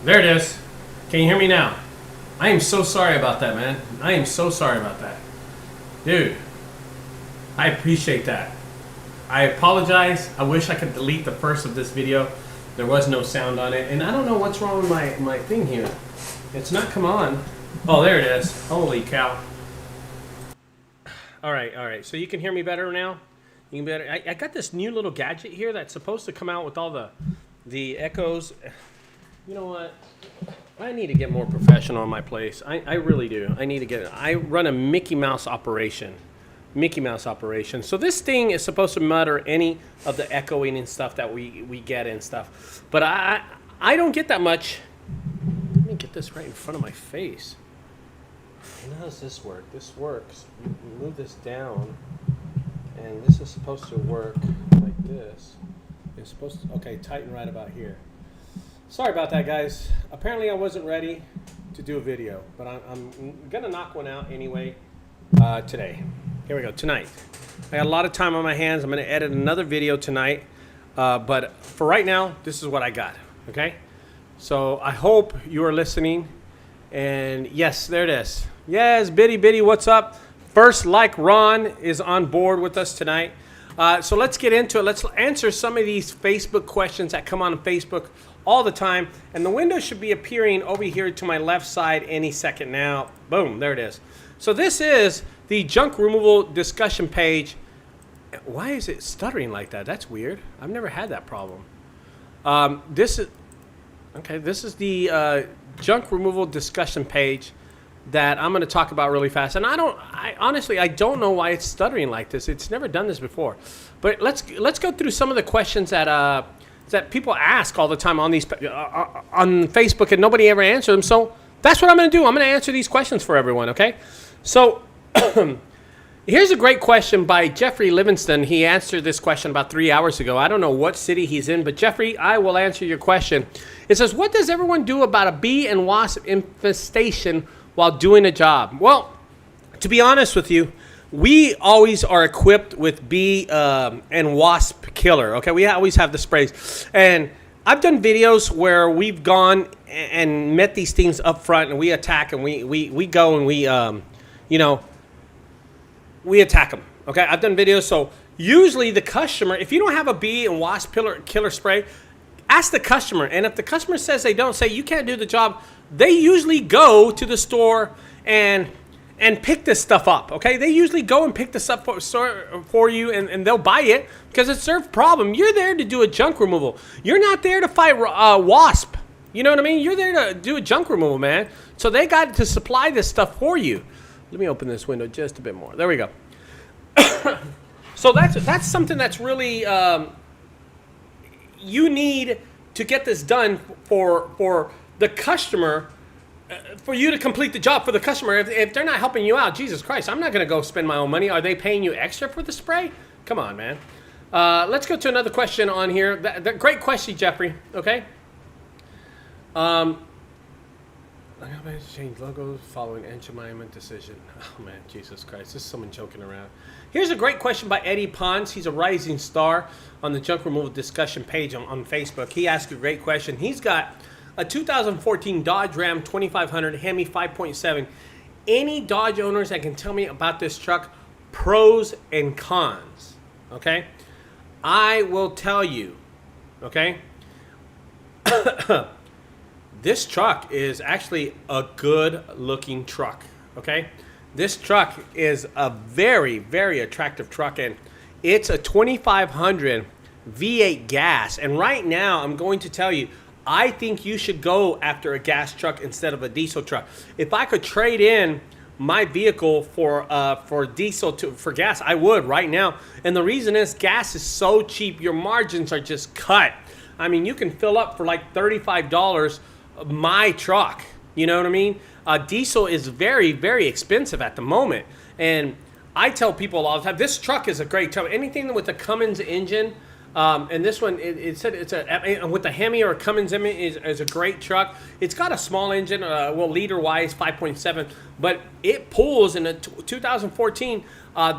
There it is. Can you hear me now? I am so sorry about that, man. I am so sorry about that. Dude, I appreciate that. I apologize. I wish I could delete the first of this video. There was no sound on it. And I don't know what's wrong with my thing here. It's not come on. Oh, there it is. Holy cow. All right. So you can hear me better now? You can better. I got this new little gadget here that's supposed to come out with all the echoes. You know what? I need to get more professional in my place. I really do. I need to get. I run a Mickey Mouse operation. So this thing is supposed to mutter any of the echoing and stuff that we get and stuff. But I don't get that much. Let me get this right in front of my face. And how does this work? This works. You move this down, and this is supposed to work like this. It's supposed to, okay, tighten right about here. Sorry about that, guys. Apparently I wasn't ready to do a video, but I'm gonna knock one out anyway today. Here we go, tonight. I got a lot of time on my hands. I'm gonna edit another video tonight, but for right now, this is what I got, okay? So I hope you are listening, and yes, there it is. Yes, Biddy, what's up? First Like Ron is on board with us tonight. So let's get into it. Let's answer some of these Facebook questions that come on Facebook all the time. And the window should be appearing over here to my left side any second now. Boom, there it is. So this is the junk removal discussion page. Why is it stuttering like that? That's weird. I've never had that problem. This is the junk removal discussion page that I'm going to talk about really fast. And I honestly don't know why it's stuttering like this. It's never done this before. But let's go through some of the questions that people ask all the time on these on Facebook, and nobody ever answers them. So that's what I'm going to do. I'm going to answer these questions for everyone, okay? So here's a great question by Jeffrey Livingston. He answered this question about 3 hours ago. I don't know what city he's in, but Jeffrey, I will answer your question. It says, what does everyone do about a bee and wasp infestation while doing a job? Well, to be honest with you, we always are equipped with bee and wasp killer. Okay, we always have the sprays. And I've done videos where we've gone and met these things up front, and we attack, and we go and we attack them. Okay, I've done videos. So usually the customer, if you don't have a bee and wasp killer spray, ask the customer. And if the customer says they don't, say you can't do the job, they usually go to the store and pick this stuff up, okay? They usually go and pick this up for you, and they'll buy it because it's their problem. You're there to do a junk removal. You're not there to fight wasp. You know what I mean? You're there to do a junk removal, man. So they got to supply this stuff for you. Let me open this window just a bit more. There we go. So that's something that's really you need to get this done for the customer, for you to complete the job for the customer. If they're not helping you out, Jesus Christ, I'm not going to go spend my own money. Are they paying you extra for the spray? Come on, man. Let's go to another question on here. Great question, Jeffrey. Okay. I'm going to change logos following Enchimima decision. Oh, man, Jesus Christ. This is someone joking around. Here's a great question by Eddie Pons. He's a rising star on the junk removal discussion page on Facebook. He asked a great question. He's got a 2014 Dodge Ram 2500 Hemi 5.7. Any Dodge owners that can tell me about this truck, pros and cons, okay? I will tell you, okay? This truck is actually a good-looking truck, okay? This truck is a very, very attractive truck, and it's a 2500 V8 gas. And right now, I'm going to tell you, I think you should go after a gas truck instead of a diesel truck. If I could trade in my vehicle for diesel for gas, I would right now. And the reason is gas is so cheap. Your margins are just cut. I mean, you can fill up for like $35 my truck. You know what I mean? Diesel is very, very expensive at the moment. And I tell people all the time, this truck is a great truck. Anything with a Cummins engine, and this one, it said it's with a Hemi or a Cummins engine is a great truck. It's got a small engine, liter-wise, 5.7, but it pulls in a 2014.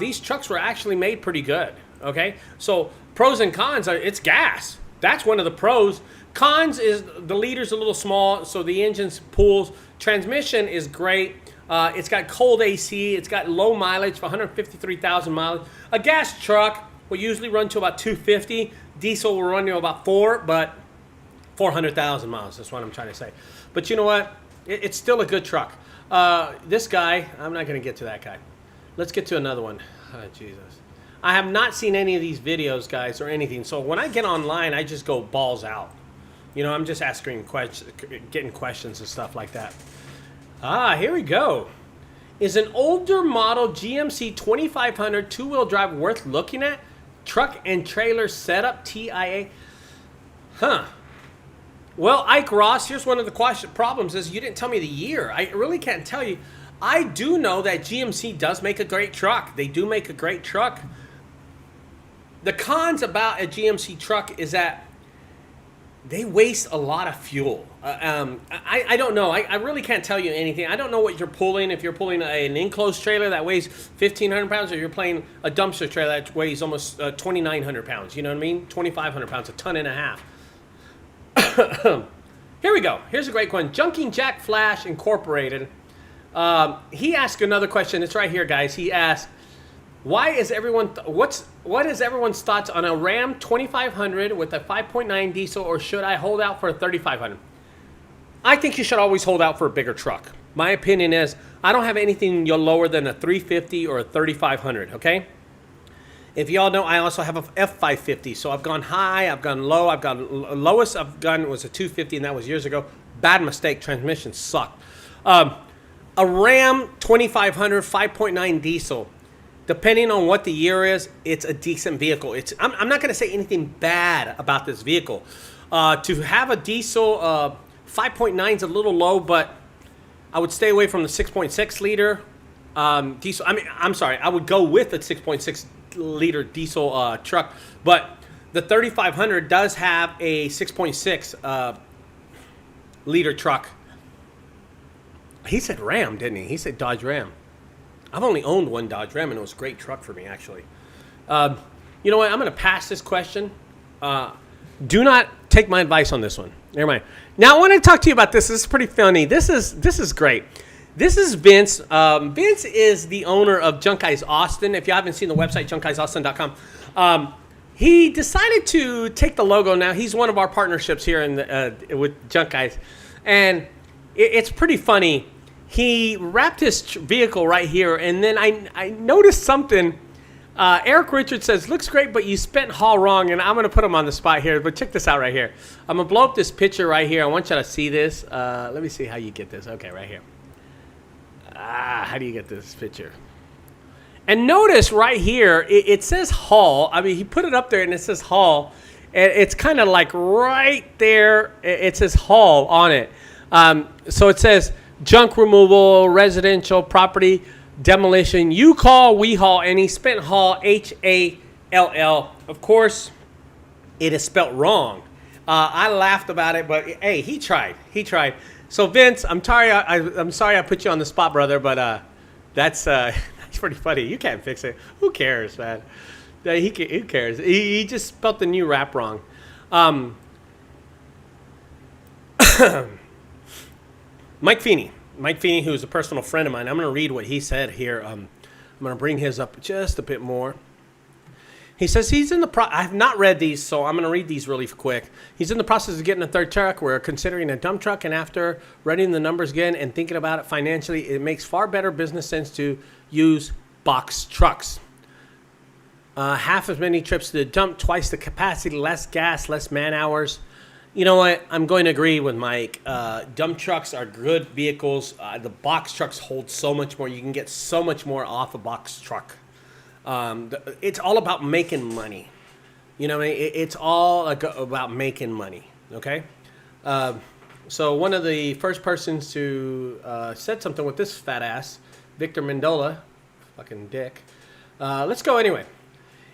These trucks were actually made pretty good, okay? So pros and cons are it's gas. That's one of the pros. Cons is the leader's a little small, so the engine's pulls. Transmission is great. It's got cold AC. It's got low mileage for 153,000 miles. A gas truck will usually run to about 250. Diesel will run to about 400,000 miles. That's what I'm trying to say. But you know what? It's still a good truck. This guy, I'm not going to get to that guy. Let's get to another one. Oh, Jesus. I have not seen any of these videos, guys, or anything. So when I get online, I just go balls out. You know, I'm just asking questions, getting questions and stuff like that. Here we go. Is an older model GMC 2500 two-wheel drive worth looking at? Truck and trailer setup TIA. Well, Ike Ross, here's one of the problems is you didn't tell me the year. I really can't tell you. I do know that GMC does make a great truck. They do make a great truck. The cons about a GMC truck is that they waste a lot of fuel. I don't know. I really can't tell you anything. I don't know what you're pulling. If you're pulling an enclosed trailer that weighs 1,500 pounds, or you're pulling a dumpster trailer that weighs almost 2,900 pounds. You know what I mean? 2,500 pounds, a ton and a half. Here we go. Here's a great one. Junking Jack Flash Incorporated. He asked another question. It's right here, guys. He asked, "Why is everyone? What is everyone's thoughts on a Ram 2500 with a 5.9 diesel, or should I hold out for a 3500?" I think you should always hold out for a bigger truck. My opinion is I don't have anything lower than a 350 or a 3500. Okay. If y'all know, I also have a F550. So I've gone high, I've gone low, I've gone lowest I've gone was a 250, and that was years ago. Bad mistake. Transmission sucked. A Ram 2500 5.9 diesel. Depending on what the year is, it's a decent vehicle. I'm not going to say anything bad about this vehicle. To have a diesel 5.9 is a little low, but I would stay away from the 6.6 liter diesel. I'm sorry. I would go with a 6.6 liter diesel truck, but the 3500 does have a 6.6 liter truck. He said Ram, didn't he? He said Dodge Ram. I've only owned one Dodge Ram, and it was a great truck for me, actually. You know what? I'm going to pass this question. Do not take my advice on this one. Never mind. Now, I want to talk to you about this. This is pretty funny. This is great. This is Vince. Vince is the owner of JunkGuys Austin. If you haven't seen the website, junkguysaustin.com. He decided to take the logo now. He's one of our partnerships here with JunkGuys. And it's pretty funny. He wrapped his vehicle right here, and then I noticed something. Eric Richards says, "Looks great, but you spent haul wrong," and I'm going to put him on the spot here, but check this out right here. I'm going to blow up this picture right here. I want you to see this. Let me see how you get this. Okay, right here. How do you get this picture? And notice right here, it says haul. I mean, he put it up there, and it says haul. And it's kind of like right there. It says haul on it. So it says junk removal, residential property demolition. You call, we haul, and he spent haul, H-A-L-L. Of course, it is spelt wrong. I laughed about it, but hey, he tried. He tried. So Vince, I'm sorry I put you on the spot, brother, but that's pretty funny. You can't fix it. Who cares, man? Who cares? He just spelt the new rap wrong. Mike Feeney, who's a personal friend of mine. I'm going to read what he said here. I'm going to bring his up just a bit more. He says he's in the I have not read these, so I'm going to read these really quick. He's in the process of getting a third truck. We're considering a dump truck, and after running the numbers again and thinking about it financially, it makes far better business sense to use box trucks. Half as many trips to the dump, twice the capacity, less gas, less man hours. You know what? I'm going to agree with Mike. Dump trucks are good vehicles. The box trucks hold so much more. You can get so much more off a box truck. It's all about making money. You know what I mean? It's all about making money. Okay? So one of the first persons to said something with this fat ass, Victor Mendola, fucking dick. Let's go anyway.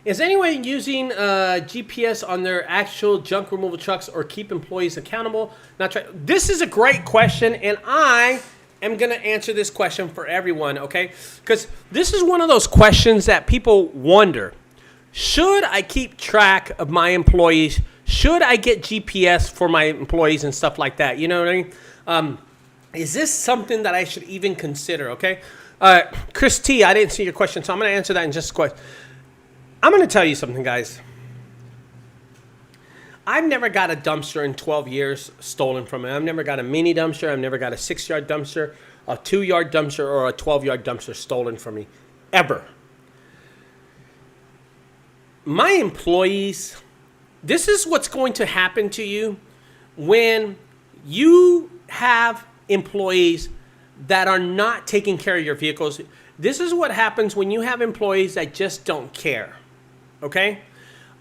Is anyone using GPS on their actual junk removal trucks or keep employees accountable? This is a great question, and I am going to answer this question for everyone, okay? Because this is one of those questions that people wonder. Should I keep track of my employees? Should I get GPS for my employees and stuff like that? You know what I mean? Is this something that I should even consider? Okay. Chris T, I didn't see your question, so I'm going to answer that in just a question. I'm going to tell you something, guys. I've never got a dumpster in 12 years stolen from me. I've never got a mini dumpster. I've never got a 6-yard dumpster, a 2-yard dumpster, or a 12-yard dumpster stolen from me, ever. My employees, this is what's going to happen to you when you have employees that are not taking care of your vehicles. This is what happens when you have employees that just don't care, okay?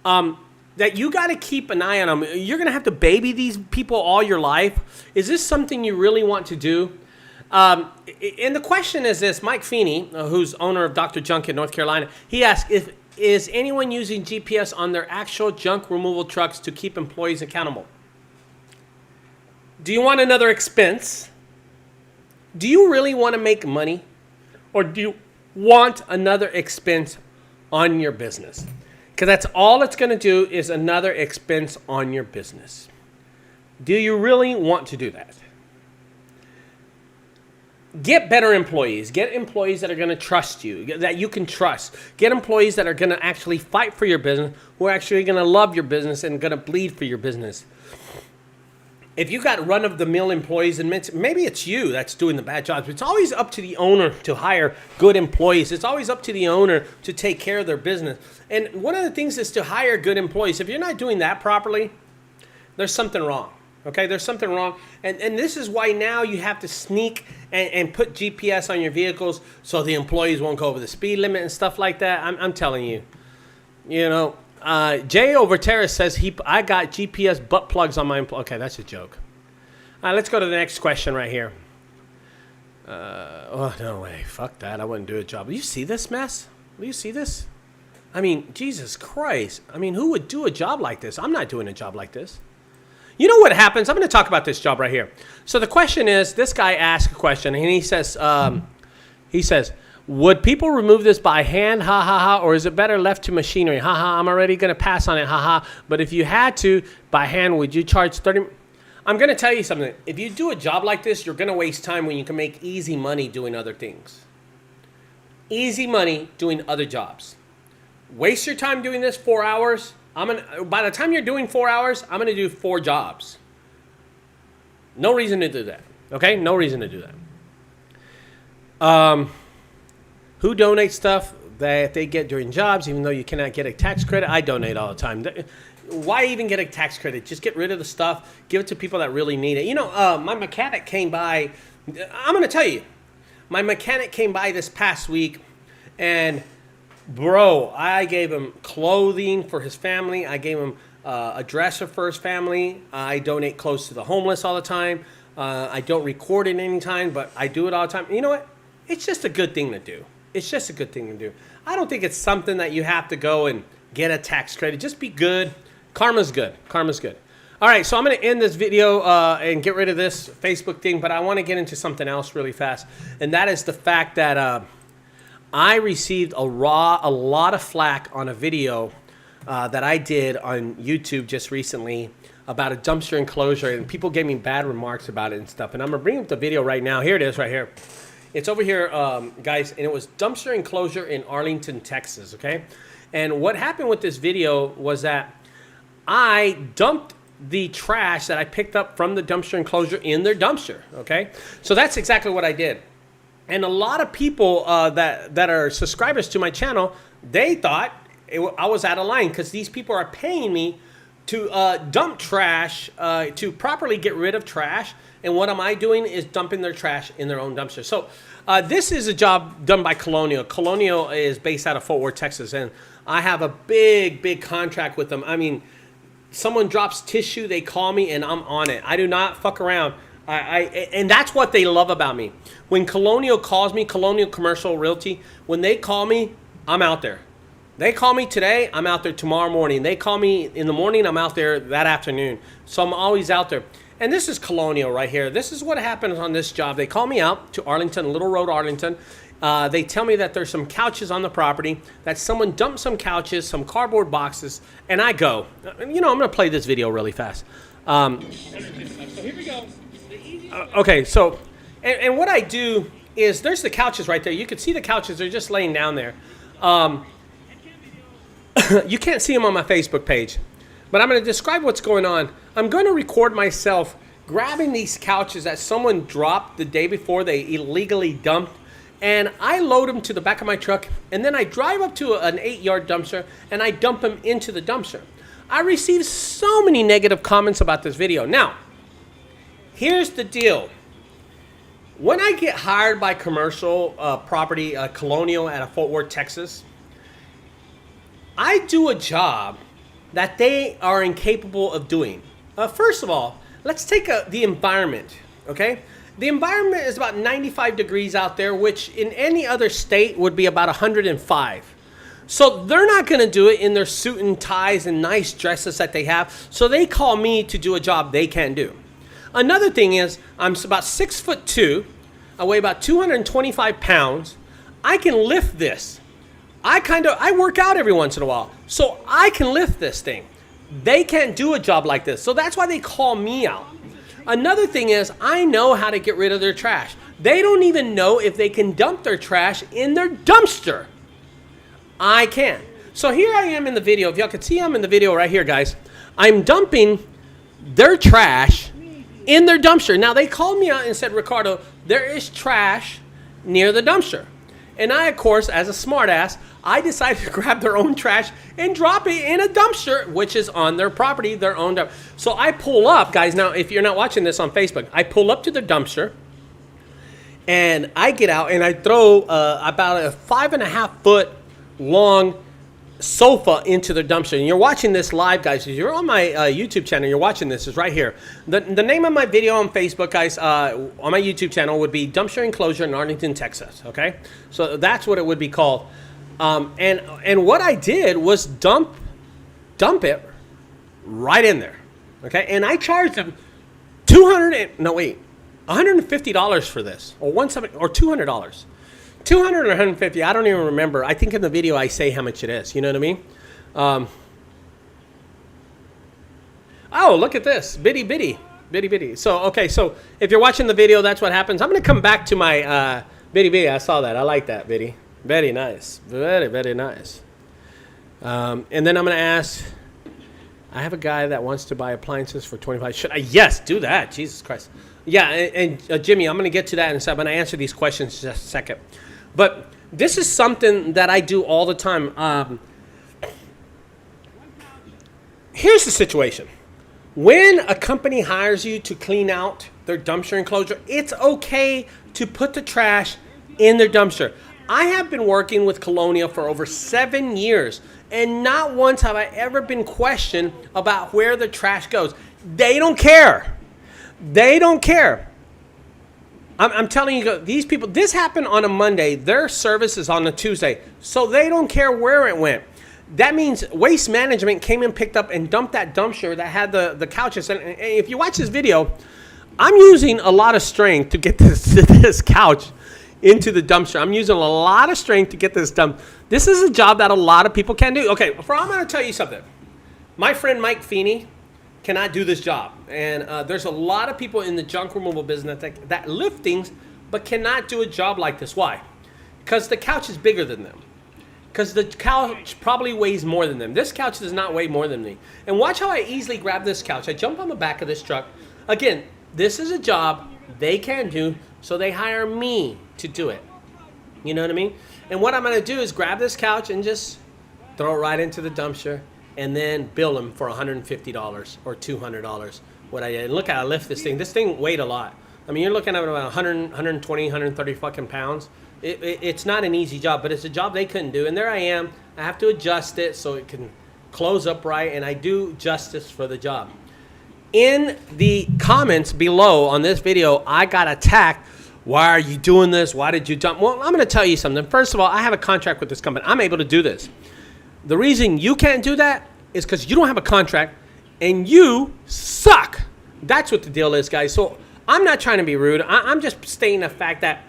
That you got to keep an eye on them. You're going to have to baby these people all your life. Is this something you really want to do? And the question is this. Mike Feeney, who's owner of Dr. Junk in North Carolina, he asked, is anyone using GPS on their actual junk removal trucks to keep employees accountable? Do you want another expense? Do you really want to make money? Or do you want another expense on your business? Because that's all it's going to do is another expense on your business. Do you really want to do that? Get better employees. Get employees that are going to trust you, that you can trust. Get employees that are going to actually fight for your business, who are actually going to love your business and going to bleed for your business. If you got run-of-the-mill employees, and maybe it's you that's doing the bad jobs, it's always up to the owner to hire good employees. It's always up to the owner to take care of their business. And one of the things is to hire good employees. If you're not doing that properly, there's something wrong. Okay, there's something wrong. And this is why now you have to sneak and put GPS on your vehicles so the employees won't go over the speed limit and stuff like that. I'm telling you, you know. Jay over Terrace says I got GPS butt plugs on my Okay, that's a joke. All right, let's go to the next question right here. Oh, no way. Fuck that. I wouldn't do a job. Do you see this mess? Do you see this? I mean, Jesus Christ. I mean, who would do a job like this? I'm not doing a job like this. You know what happens? I'm going to talk about this job right here. So the question is, this guy asked a question, and he says, would people remove this by hand, ha, ha, ha, or is it better left to machinery? Ha, ha, I'm already going to pass on it, ha, ha. But if you had to, by hand, would you charge 30? I'm going to tell you something. If you do a job like this, you're going to waste time when you can make easy money doing other things. Easy money doing other jobs. Waste your time doing this 4 hours. By the time you're doing 4 hours, I'm going to do 4 jobs. No reason to do that, okay? No reason to do that. Who donates stuff that they get during jobs, even though you cannot get a tax credit? I donate all the time. Why even get a tax credit? Just get rid of the stuff. Give it to people that really need it. You know, my mechanic came by. I'm going to tell you. My mechanic came by this past week, and, bro, I gave him clothing for his family. I gave him a dresser for his family. I donate clothes to the homeless all the time. I don't record it any time, but I do it all the time. You know what? It's just a good thing to do. It's just a good thing to do. I don't think it's something that you have to go and get a tax credit. Just be good. Karma's good. Karma's good. All right, so I'm going to end this video and get rid of this Facebook thing, but I want to get into something else really fast, and that is the fact that I received a lot of flack on a video that I did on YouTube just recently about a dumpster enclosure, and people gave me bad remarks about it and stuff, and I'm going to bring up the video right now. Here it is right here. It's over here, guys, and it was dumpster enclosure in Arlington, Texas, okay? And what happened with this video was that I dumped the trash that I picked up from the dumpster enclosure in their dumpster, okay? So that's exactly what I did. And a lot of people that are subscribers to my channel, they thought I was out of line because these people are paying me to dump trash, to properly get rid of trash. And what am I doing is dumping their trash in their own dumpster. So this is a job done by Colonial. Colonial is based out of Fort Worth, Texas. And I have a big contract with them. I mean, someone drops tissue, they call me, and I'm on it. I do not fuck around. And that's what they love about me. When Colonial calls me, Colonial Commercial Realty, when they call me, I'm out there. They call me today, I'm out there tomorrow morning. They call me in the morning, I'm out there that afternoon. So I'm always out there. And this is Colonial right here. This is what happens on this job. They call me out to Arlington, Little Road, Arlington. They tell me that there's some couches on the property, that someone dumped some couches, some cardboard boxes, and I go, you know, I'm going to play this video really fast. So here we go. Okay, so, and what I do is, there's the couches right there. You can see the couches. They're just laying down there. You can't see them on my Facebook page, but I'm going to describe what's going on. I'm going to record myself grabbing these couches that someone dropped the day before they illegally dumped, and I load them to the back of my truck, and then I drive up to an 8-yard dumpster, and I dump them into the dumpster. I received so many negative comments about this video. Now, here's the deal. When I get hired by commercial property, Colonial out of Fort Worth, Texas, I do a job that they are incapable of doing. First of all, let's take the environment, okay? The environment is about 95 degrees out there, which in any other state would be about 105. So they're not going to do it in their suit and ties and nice dresses that they have. So they call me to do a job they can't do. Another thing is, I'm about 6'2". I weigh about 225 pounds. I can lift this. I work out every once in a while, so I can lift this thing. They can't do a job like this, so that's why they call me out. Another thing is, I know how to get rid of their trash. They don't even know if they can dump their trash in their dumpster. I can. So here I am in the video. If y'all can see, I'm in the video right here, guys. I'm dumping their trash in their dumpster. Now, they called me out and said, Ricardo, there is trash near the dumpster. And I, of course, as a smartass, I decided to grab their own trash and drop it in a dumpster, which is on their property, their own dumpster. So I pull up, guys. Now, if you're not watching this on Facebook, I pull up to the dumpster, and I get out, and I throw about a 5.5-foot long sofa into the dumpster. And you're watching this live, guys. If you're on my YouTube channel, you're watching this, is right here. The name of my video on Facebook, guys, on my YouTube channel would be Dumpster Enclosure in Arlington, Texas. Okay, so that's what it would be called. And what I did was dump it right in there. Okay, and I charged them $150 for this, or $200. 200 or 150, I don't even remember. I think in the video I say how much it is. You know what I mean? Oh, look at this. Bitty bitty. Bitty bitty. So, okay, so if you're watching the video, that's what happens. I'm going to come back to my bitty bitty. I saw that. I like that, bitty. Very nice. Very, very nice. And then I'm going to ask, I have a guy that wants to buy appliances for $25. Should I? Yes, do that. Jesus Christ. Yeah, and Jimmy, I'm going to get to that in a second. I'm going to answer these questions in just a second. But this is something that I do all the time. Here's the situation. When a company hires you to clean out their dumpster enclosure, it's okay to put the trash in their dumpster. I have been working with Colonial for over 7 years, and not once have I ever been questioned about where the trash goes. They don't care. They don't care. I'm telling you, these people, this happened on a Monday. Their service is on a Tuesday. So they don't care where it went. That means Waste Management came and picked up and dumped that dumpster that had the couches. And if you watch this video, I'm using a lot of strength to get this couch into the dumpster. I'm using a lot of strength to get this done. This is a job that a lot of people can do. Okay, I'm going to tell you something. My friend Mike Feeney cannot do this job, and there's a lot of people in the junk removal business that lift things but cannot do a job like this. Why? Because the couch is bigger than them, because the couch probably weighs more than them. This couch does not weigh more than me. And watch how I easily grab this couch. I jump on the back of this truck. Again, this is a job they can do, so they hire me to do it. You know what I mean? And what I'm going to do is grab this couch and just throw it right into the dumpster, and then bill them for $150 or $200. What I did. And look how I lift this thing. This thing weighed a lot. I mean, you're looking at about 100, 120, 130 fucking pounds. It's not an easy job, but it's a job they couldn't do. And there I am. I have to adjust it so it can close up right, and I do justice for the job. In the comments below on this video, I got attacked. Why are you doing this? Why did you dump? Well, I'm going to tell you something. First of all, I have a contract with this company. I'm able to do this. The reason you can't do that is because you don't have a contract and you suck. That's what the deal is, guys. So I'm not trying to be rude. I'm just stating the fact that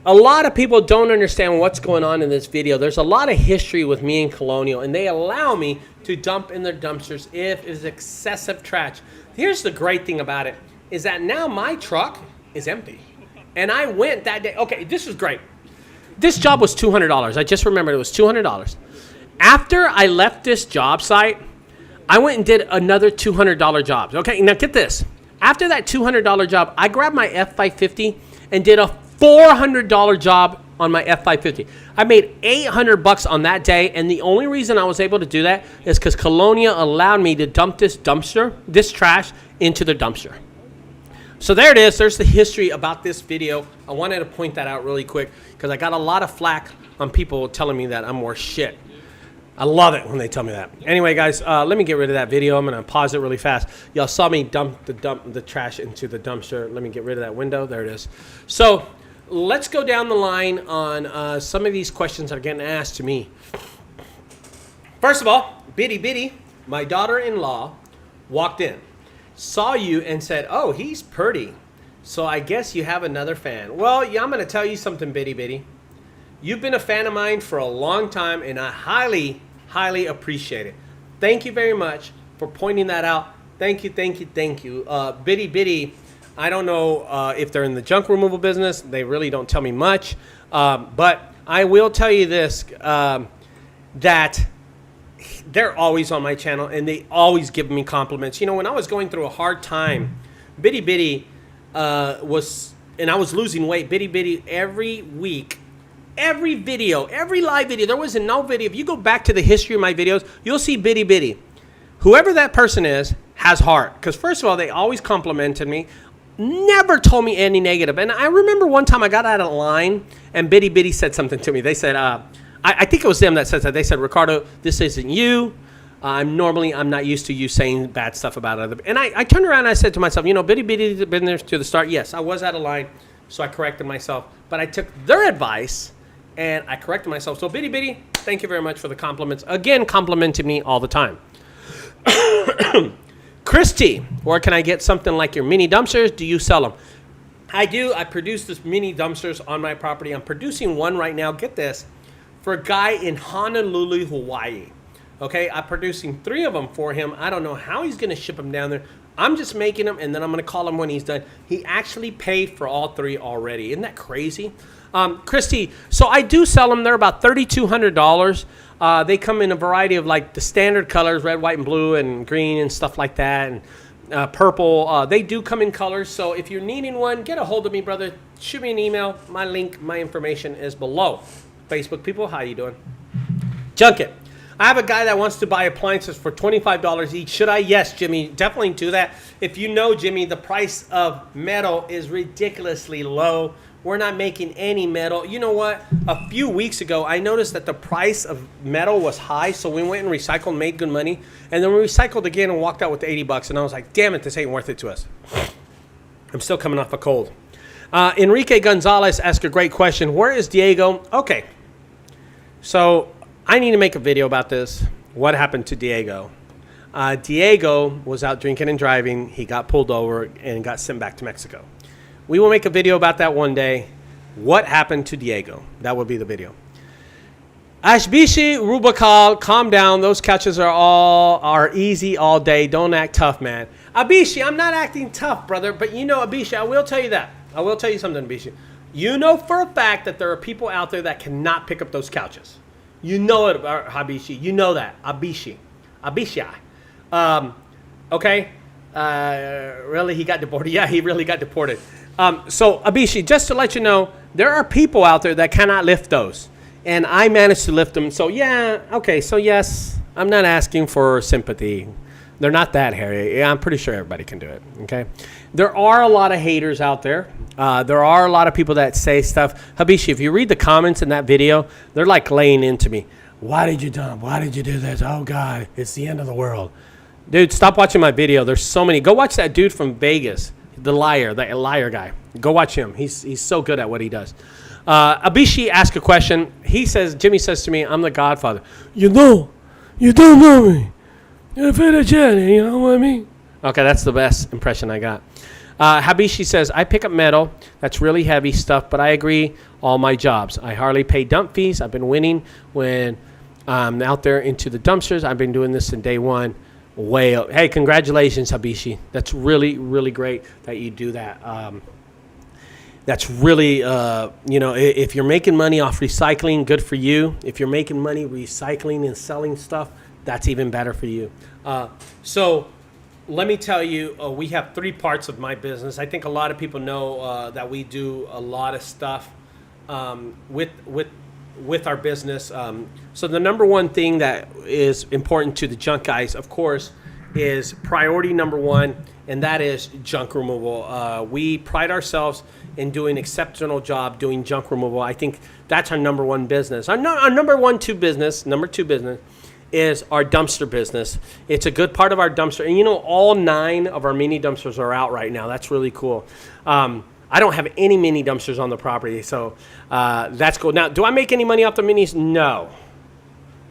A lot of people don't understand what's going on in this video. There's a lot of history with me and Colonial, and they allow me to dump in their dumpsters if it's excessive trash. Here's the great thing about it, is that now my truck is empty. And I went that day. Okay, this is great. This job was $200. I just remembered it was $200. After I left this job site, I went and did another $200 jobs. Okay, now get this. After that $200 job, I grabbed my F550 and did a $400 job on my F550. I made $800 on that day, and the only reason I was able to do that is because Colonia allowed me to dump this trash into the dumpster. So there it is. There's the history about this video. I wanted to point that out really quick because I got a lot of flack on people telling me that I'm worth shit. I love it when they tell me that. Anyway, guys, let me get rid of that video. I'm going to pause it really fast. Y'all saw me dump the trash into the dumpster. Let me get rid of that window. There it is. So let's go down the line on some of these questions that are getting asked to me. First of all, Biddy, my daughter-in-law, walked in, saw you, and said, "Oh, he's pretty. So I guess you have another fan." Well, yeah, I'm going to tell you something, Biddy. You've been a fan of mine for a long time, and I highly, highly appreciate it. Thank you very much for pointing that out. Thank you. Biddy, I don't know if they're in the junk removal business. They really don't tell me much. But I will tell you this, that they're always on my channel, and they always give me compliments. You know, when I was going through a hard time, Biddy was, and I was losing weight, Biddy, every week, every video, every live video, there wasn't no video. If you go back to the history of my videos, you'll see Biddy. Whoever that person is has heart. Because first of all, they always complimented me. Never told me any negative. And I remember one time I got out of line and Biddy said something to me. They said, I think it was them that said that. They said, "Ricardo, this isn't you. I'm not used to you saying bad stuff about other." And I turned around and I said to myself, you know, Biddy's been there to the start. Yes, I was out of line, so I corrected myself. But I took their advice and I corrected myself. So Biddy, thank you very much for the compliments. Again, complimenting me all the time. Christy, where can I get something like your mini dumpsters? Do you sell them? I do. I produce this mini dumpsters on my property. I'm producing one right now. Get this. For a guy in Honolulu, Hawaii. Okay, I'm producing 3 of them for him. I don't know how he's going to ship them down there. I'm just making them, and then I'm going to call him when he's done. He actually paid for all 3 already. Isn't that crazy? Christy, so I do sell them. They're about $3,200. They come in a variety of like the standard colors, red, white, and blue, and green, and stuff like that, and purple. They do come in colors. So if you're needing one, get a hold of me, brother. Shoot me an email. My link, my information is below. Facebook people, how you doing? Junket. I have a guy that wants to buy appliances for $25 each. Should I? Yes, Jimmy. Definitely do that. If you know, Jimmy, the price of metal is ridiculously low. We're not making any metal. You know what? A few weeks ago, I noticed that the price of metal was high, so we went and recycled, made good money, and then we recycled again and walked out with $80, and I was like, damn it, this ain't worth it to us. I'm still coming off a cold. Enrique Gonzalez asked a great question. Where is Diego? Okay. So I need to make a video about this. What happened to Diego? Diego was out drinking and driving. He got pulled over and got sent back to Mexico. We will make a video about that one day. What happened to Diego? That will be the video. Ashbishi Rubakal, calm down. Those couches are easy all day. Don't act tough, man. Abishi, I'm not acting tough, brother. But you know, Abishi, I will tell you that. I will tell you something, Abishi. You know for a fact that there are people out there that cannot pick up those couches. You know it, Habishi. You know that. Abishi. Okay. Really, he got deported. Yeah, he really got deported. So, Abishi, just to let you know, there are people out there that cannot lift those. And I managed to lift them. So, yeah, okay. So, yes, I'm not asking for sympathy. They're not that hairy. Yeah, I'm pretty sure everybody can do it, okay? There are a lot of haters out there. There are a lot of people that say stuff. Habishi, if you read the comments in that video, they're like laying into me. Why did you dump? Why did you do this? Oh, God, it's the end of the world. Dude, stop watching my video. There's so many. Go watch that dude from Vegas, the liar guy. Go watch him. He's so good at what he does. Abishi asked a question. Jimmy says to me, I'm the Godfather. You don't know me. You're fettuccine, you know what I mean? Okay, that's the best impression I got. Habishi says, I pick up metal. That's really heavy stuff, but I agree. all my jobs. I hardly pay dump fees. I've been winning when I'm out there into the dumpsters. I've been doing this since day one. Way up. Hey, congratulations, Habishi. That's really, really great that you do that. That's really, if you're making money off recycling, good for you. If you're making money recycling and selling stuff, that's even better for you. So let me tell you, we have 3 parts of my business. I think a lot of people know that we do a lot of stuff with our business. So the number one thing that is important to the Junk Guys, of course, is priority number 1, and that is junk removal. We pride ourselves in doing an exceptional job doing junk removal. I think that's our number 1 business. Our number 2 business is our dumpster business. It's a good part of our dumpster. And all 9 of our mini dumpsters are out right now. That's really cool. I don't have any mini dumpsters on the property, so that's cool. Now, do I make any money off the minis?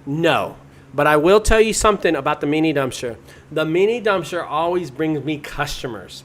No. But I will tell you something about the mini dumpster. The mini dumpster always brings me customers.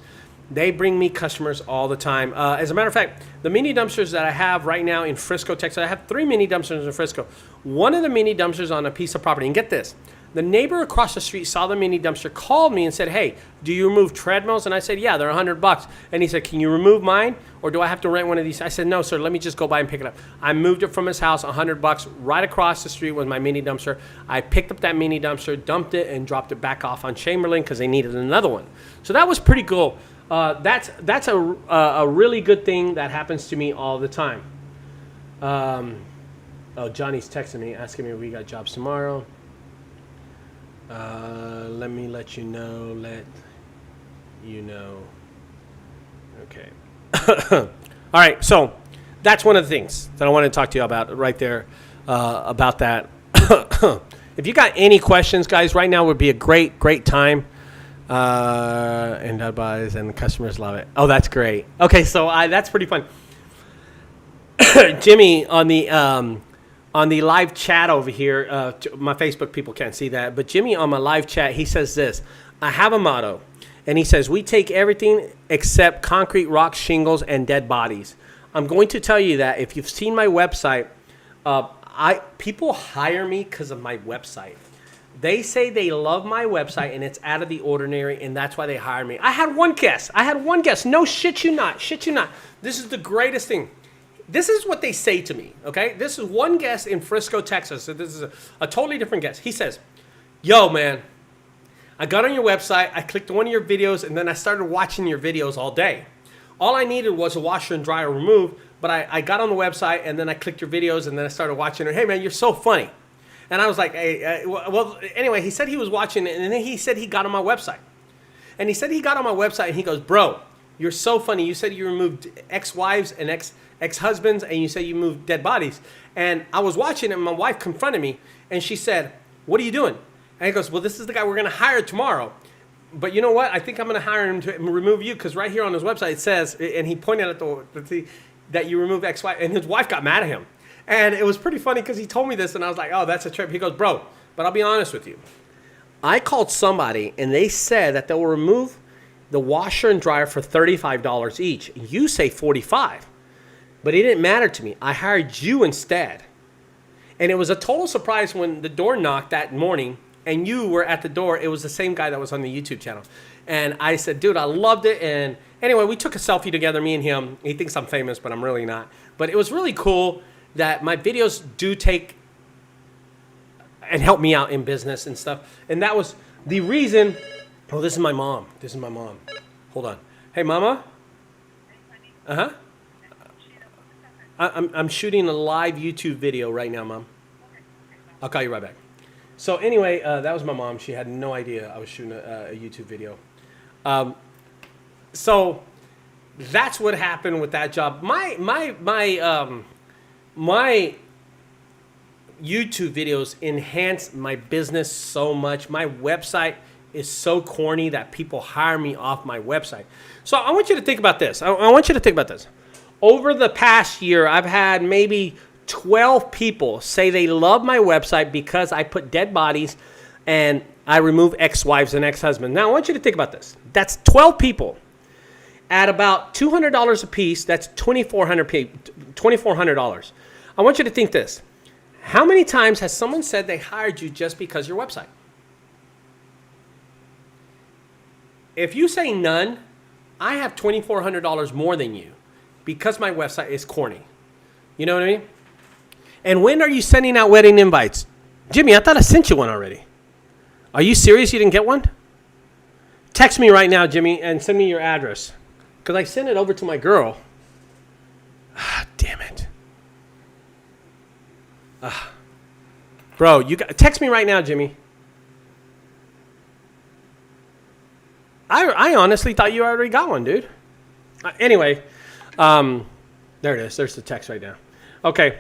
They bring me customers all the time. As a matter of fact, the mini dumpsters that I have right now in Frisco, Texas, I have 3 mini dumpsters in Frisco. One of the mini dumpsters on a piece of property, and get this, the neighbor across the street saw the mini dumpster, called me and said, hey, do you remove treadmills? And I said, yeah, they're $100. And he said, can you remove mine, or do I have to rent one of these? I said, no, sir, let me just go by and pick it up. I moved it from his house, $100, right across the street was my mini dumpster. I picked up that mini dumpster, dumped it, and dropped it back off on Chamberlain because they needed another one. So that was pretty cool. That's a really good thing that happens to me all the time. Johnny's texting me, asking me if we got jobs tomorrow. Let me let you know. Okay. All right. So that's one of the things that I want to talk to you about right there, about that. If you got any questions, guys, right now would be a great time. And JunkGuys and the customers love it. Oh, that's great. Okay. So that's pretty fun. Jimmy on the live chat over here, my Facebook people can't see that, but Jimmy on my live chat, he says this: I have a motto, and he says, we take everything except concrete, rocks, shingles, and dead bodies. I'm going to tell you that if you've seen my website, people hire me because of my website. They say they love my website, and it's out of the ordinary, and that's why they hire me. I had one guest. No, shit you not. This is the greatest thing. This is what they say to me, okay? This is one guest in Frisco, Texas. So this is a totally different guest. He says, yo, man, I got on your website, I clicked one of your videos, and then I started watching your videos all day. All I needed was a washer and dryer remove, but I got on the website, and then I clicked your videos, and then I started watching it. Hey, man, you're so funny. And I was like, hey, well, anyway, he said he was watching it, and then he said he got on my website. And he said he got on my website, and he goes, bro, you're so funny. You said you removed ex-wives and ex-husbands, and you said you moved dead bodies. And I was watching it, and my wife confronted me, and she said, what are you doing? And he goes, well, this is the guy we're going to hire tomorrow. But you know what? I think I'm going to hire him to remove you, because right here on his website it says, and he pointed at that you removed ex-wife, and his wife got mad at him. And it was pretty funny because he told me this, and I was like, oh, that's a trip. He goes, bro, but I'll be honest with you. I called somebody, and they said that they will remove the washer and dryer for $35 each. You say $45. But it didn't matter to me. I hired you instead. And it was a total surprise when the door knocked that morning, and you were at the door. It was the same guy that was on the YouTube channel. And I said, dude, I loved it. And anyway, we took a selfie together, me and him. He thinks I'm famous, but I'm really not. But it was really cool that my videos do take and help me out in business and stuff. And that was the reason. Oh, this is my mom. Hold on. Hey, Mama. Uh-huh. I'm shooting a live YouTube video right now, Mom. I'll call you right back. So anyway, that was my mom. She had no idea I was shooting a YouTube video. So that's what happened with that job. My YouTube videos enhance my business so much. My website is so corny that people hire me off my website. So I want you to think about this. Over the past year, I've had maybe 12 people say they love my website because I put dead bodies and I remove ex-wives and ex-husbands. Now, I want you to think about this. That's 12 people. at about $200 a piece. That's $2,400. I want you to think this. How many times has someone said they hired you just because of your website? If you say none, I have $2,400 more than you because my website is corny. You know what I mean? And when are you sending out wedding invites? Jimmy, I thought I sent you one already. Are you serious you didn't get one? Text me right now, Jimmy, and send me your address. Because I sent it over to my girl. Ah, damn it. Bro, text me right now, Jimmy. I honestly thought you already got one, dude. Anyway, there it is. There's the text right now. Okay.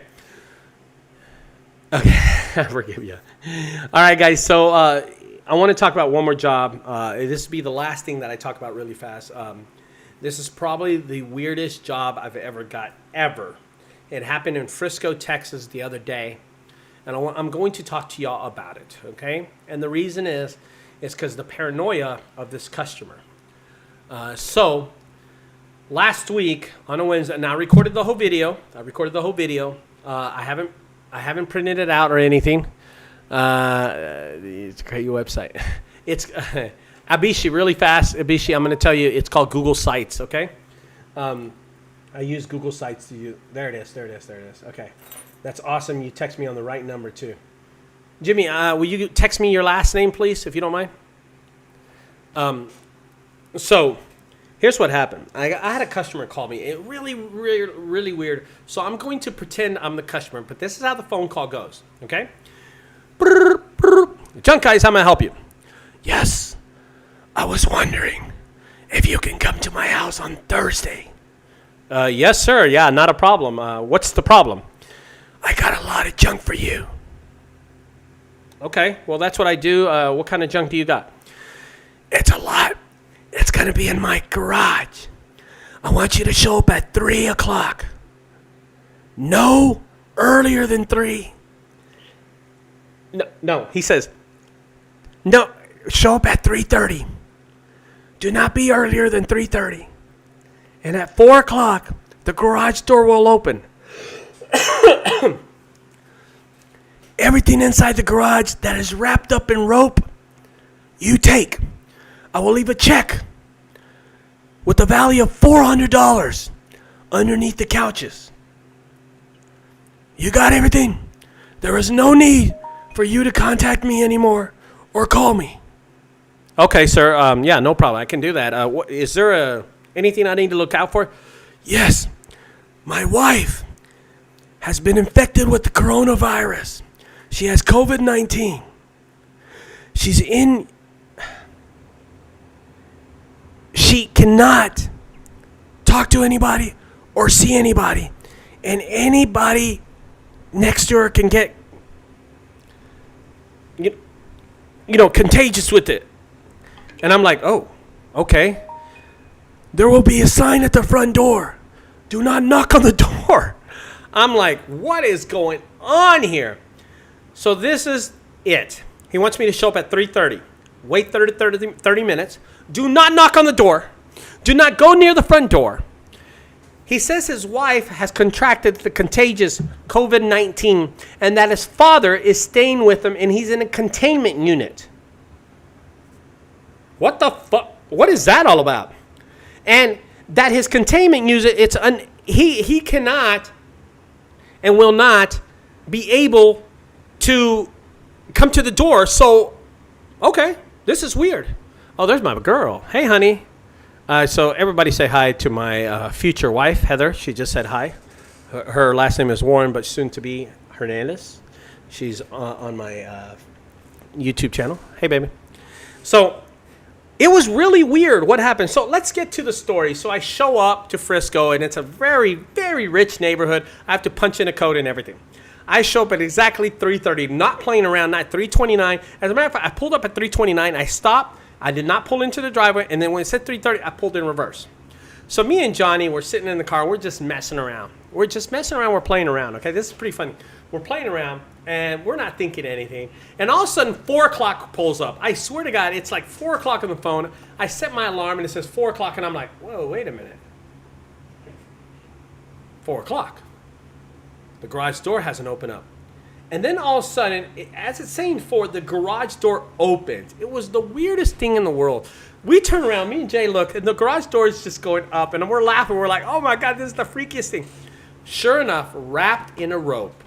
I forgive you. All right, guys. So I want to talk about one more job. This will be the last thing that I talk about really fast. This is probably the weirdest job I've ever got, ever. It happened in Frisco, Texas the other day. And I'm going to talk to y'all about it, okay? And the reason is because the paranoia of this customer. So last week on a Wednesday, and I recorded the whole video. I haven't printed it out or anything. It's a great website. It's Abishi, really fast. Abishi, I'm going to tell you, it's called Google Sites, okay? I use Google Sites to use. There it is. Okay. That's awesome. You text me on the right number, too. Jimmy, will you text me your last name, please, if you don't mind? So here's what happened. I had a customer call me. It really weird. So I'm going to pretend I'm the customer, but this is how the phone call goes, okay? Junk Guys, how may I help you? Yes, I was wondering if you can come to my house on Thursday. Yes, sir. Yeah, not a problem. What's the problem? I got a lot of junk for you. Okay, well, that's what I do. What kind of junk do you got? It's a lot. It's going to be in my garage. I want you to show up at 3 o'clock. No earlier than 3. No, he says, no, show up at 3:30. Do not be earlier than 3:30. And at 4 o'clock, the garage door will open. Everything inside the garage that is wrapped up in rope, you take. I will leave a check with the value of $400 underneath the couches. You got everything? There is no need for you to contact me anymore or call me. Okay, sir. Yeah, no problem. I can do that. Is there anything I need to look out for? Yes. My wife has been infected with the coronavirus. She has COVID-19. She cannot talk to anybody or see anybody. And anybody next to her can get, contagious with it. And I'm like, oh, okay. There will be a sign at the front door. Do not knock on the door. I'm like, what is going on here? So this is it. He wants me to show up at 3:30. Wait 30 minutes. Do not knock on the door. Do not go near the front door. He says his wife has contracted the contagious COVID-19 and that his father is staying with him and he's in a containment unit. What the fuck? What is that all about? And that his containment unit, he cannot and will not be able to come to the door. So, okay, this is weird. Oh, there's my girl. Hey, honey. So everybody say hi to my future wife, Heather. She just said hi. Her last name is Warren, but soon to be Hernandez. She's on my YouTube channel. Hey, baby. So it was really weird what happened. So let's get to the story. So I show up to Frisco, and it's a very, very rich neighborhood. I have to punch in a code and everything. I show up at exactly 3:30, not playing around, not 3:29. As a matter of fact, I pulled up at 3:29. I stopped. I did not pull into the driveway, and then when it said 3:30, I pulled in reverse. So me and Johnny were sitting in the car. We're just messing around. We're playing around, okay? This is pretty funny. We're playing around, And we're not thinking anything. And all of a sudden, 4 o'clock pulls up. I swear to God, it's like 4 o'clock on the phone. I set my alarm, and it says 4 o'clock, and I'm like, whoa, wait a minute. 4 o'clock. The garage door hasn't opened up. And then all of a sudden, as it's saying 4, the garage door opens. It was the weirdest thing in the world. We turn around, me and Jay look, and the garage door is just going up, and we're laughing. We're like, oh my God, this is the freakiest thing. Sure enough, wrapped in a rope,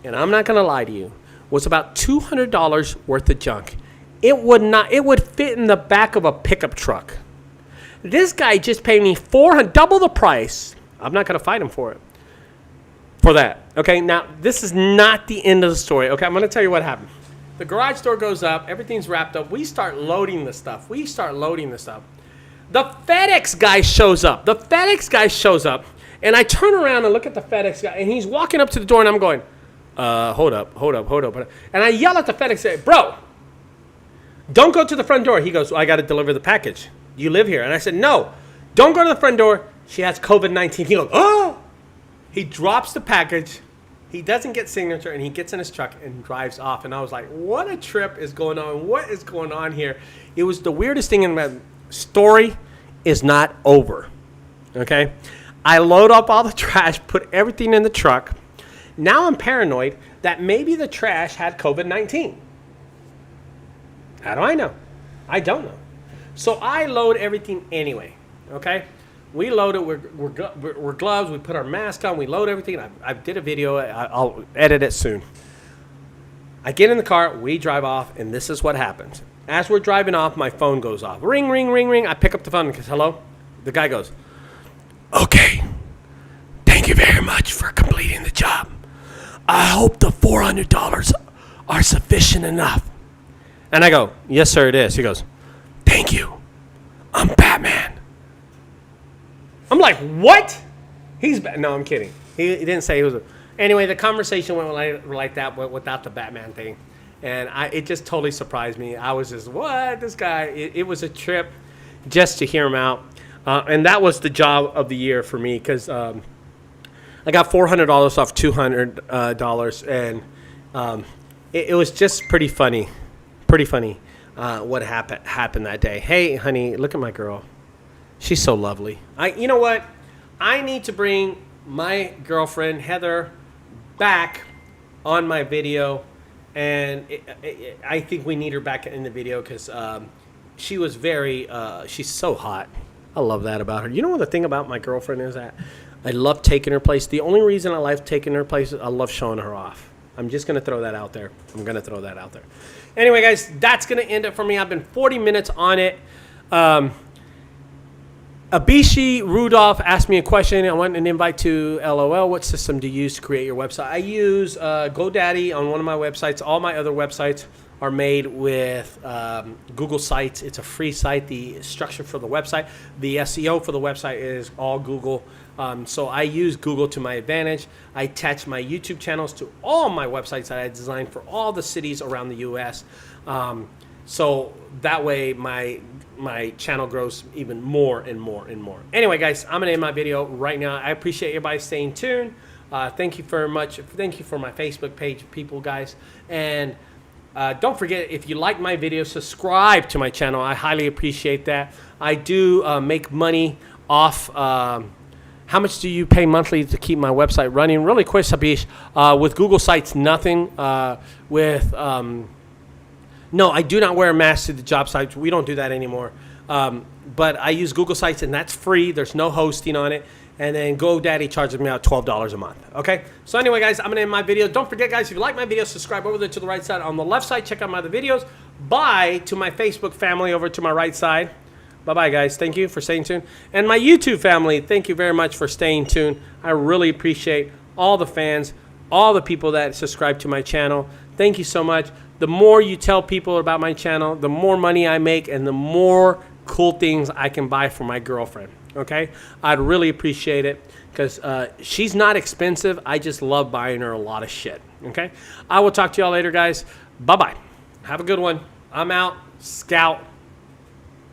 and I'm not going to lie to you, was about $200 worth of junk. It would fit in the back of a pickup truck. This guy just paid me double the price. I'm not going to fight him for it. For that. Okay, now this is not the end of the story. Okay, I'm going to tell you what happened. The garage door goes up. Everything's wrapped up. We start loading the stuff. The FedEx guy shows up. And I turn around and look at the FedEx guy. And he's walking up to the door. And I'm going, hold up. And I yell at the FedEx guy, bro, don't go to the front door. He goes, well, I got to deliver the package. You live here. And I said, no, don't go to the front door. She has COVID-19. He goes, oh. He drops the package. He doesn't get signature, and he gets in his truck and drives off. And I was like, what a trip is going on? What is going on here? It was the weirdest thing in my story is not over. Okay? I load up all the trash, put everything in the truck. Now I'm paranoid that maybe the trash had COVID-19. How do I know? I don't know. So I load everything anyway. Okay? We load it. We're gloves. We put our mask on. We load everything. I did a video. I'll edit it soon. I get in the car. We drive off, and this is what happens. As we're driving off, my phone goes off. Ring, ring, ring, ring. I pick up the phone because, hello? The guy goes, okay, thank you very much for completing the job. I hope the $400 are sufficient enough. And I go, yes, sir, it is. He goes, thank you. I'm Batman. I'm like, what? No, I'm kidding. He didn't say he was. Anyway, the conversation went like that without the Batman thing. And it just totally surprised me. I was just, what? This guy, it was a trip just to hear him out. And that was the job of the year for me because I got $400 off $200. And it was just pretty funny. What happened that day. Hey, honey, look at my girl. She's so lovely. You know what? I need to bring my girlfriend, Heather, back on my video. And I think we need her back in the video because she was she's so hot. I love that about her. You know what the thing about my girlfriend is that I love taking her place. The only reason I like taking her place is I love showing her off. I'm just going to throw that out there. Anyway, guys, that's going to end it for me. I've been 40 minutes on it. Abishi Rudolph asked me a question. I want an invite to LOL. What system do you use to create your website? I use GoDaddy on one of my websites. All my other websites are made with Google Sites. It's a free site. The structure for the website, the SEO for the website is all Google. So I use Google to my advantage. I attach my YouTube channels to all my websites that I designed for all the cities around the U.S. So that way my channel grows even more and more and more. Anyway, guys, I'm gonna end my video right now. I appreciate everybody staying tuned. Thank you very much. Thank you for my Facebook page, people, guys. And don't forget, if you like my videos, subscribe to my channel. I highly appreciate that. I do make money off. How much do you pay monthly to keep my website running? Really quick, Sabish. With Google Sites, nothing. No, I do not wear a mask to the job sites. We don't do that anymore. But I use Google Sites, and that's free. There's no hosting on it. And then GoDaddy charges me out $12 a month. Okay? So anyway, guys, I'm going to end my video. Don't forget, guys, if you like my video, subscribe over there to the right side. On the left side, check out my other videos. Bye to my Facebook family over to my right side. Bye-bye, guys. Thank you for staying tuned. And my YouTube family, thank you very much for staying tuned. I really appreciate all the fans, all the people that subscribe to my channel. Thank you so much. The more you tell people about my channel, the more money I make and the more cool things I can buy for my girlfriend, okay? I'd really appreciate it because she's not expensive. I just love buying her a lot of shit, okay? I will talk to y'all later, guys. Bye-bye. Have a good one. I'm out. Scout.